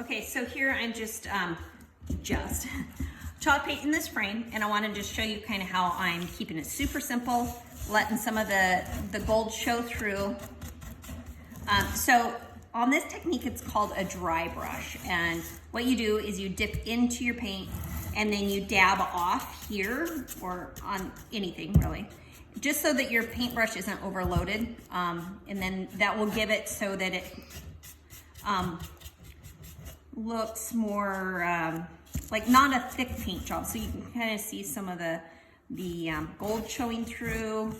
Okay, so here I'm just chalk painting this frame, and I want to just show you kind of how I'm keeping it super simple, letting some of the gold show through. So on this technique, it's called a dry brush, and what you do is you dip into your paint and then you dab off here or on anything really, just so that your paintbrush isn't overloaded, and then that will give it so that it looks more like not a thick paint job. So you can kind of see some of the gold showing through,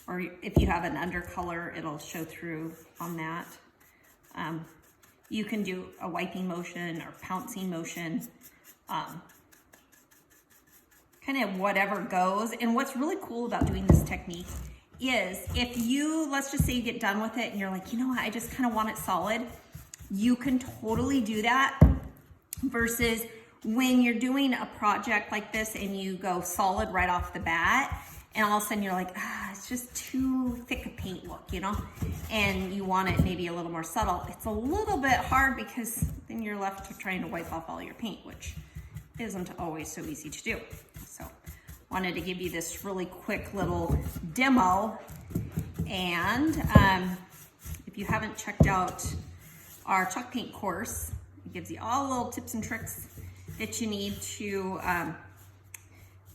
or if you have an undercolor, it'll show through on that. You can do a wiping motion or pouncing motion, kind of whatever goes. And what's really cool about doing this technique is if you, let's just say you get done with it and you're like, you know what, I just kind of want it solid. You can totally do that, versus when you're doing a project like this and you go solid right off the bat, and all of a sudden you're like, it's just too thick a paint look, you know, and you want it maybe a little more subtle. It's a little bit hard because then you're left trying to wipe off all your paint, which isn't always so easy to do. So wanted to give you this really quick little demo. And if you haven't checked out our chalk paint course, it gives you all the little tips and tricks that you need to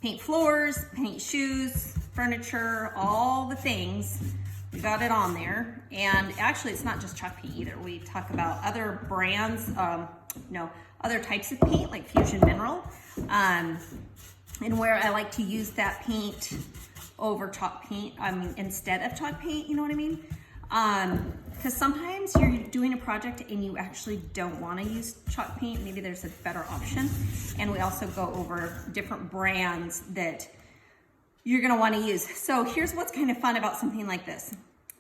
paint floors, paint shoes, furniture, all the things. We got it on there. And actually, it's not just chalk paint either. We talk about other brands, other types of paint like Fusion Mineral, and where I like to use that paint over chalk paint, instead of chalk paint, you know what I mean? Because sometimes you're doing a project and you actually don't want to use chalk paint. Maybe there's a better option. And we also go over different brands that you're going to want to use. So here's what's kind of fun about something like this.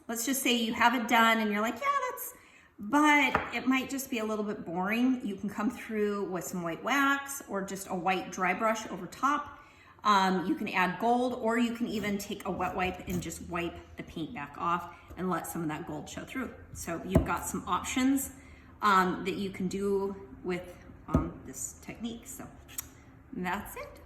Let's just say you have it done and you're like, yeah, but it might just be a little bit boring. You can come through with some white wax or just a white dry brush over top. You can add gold, or you can even take a wet wipe and just wipe the paint back off and let some of that gold show through. So you've got some options that you can do with this technique. So that's it.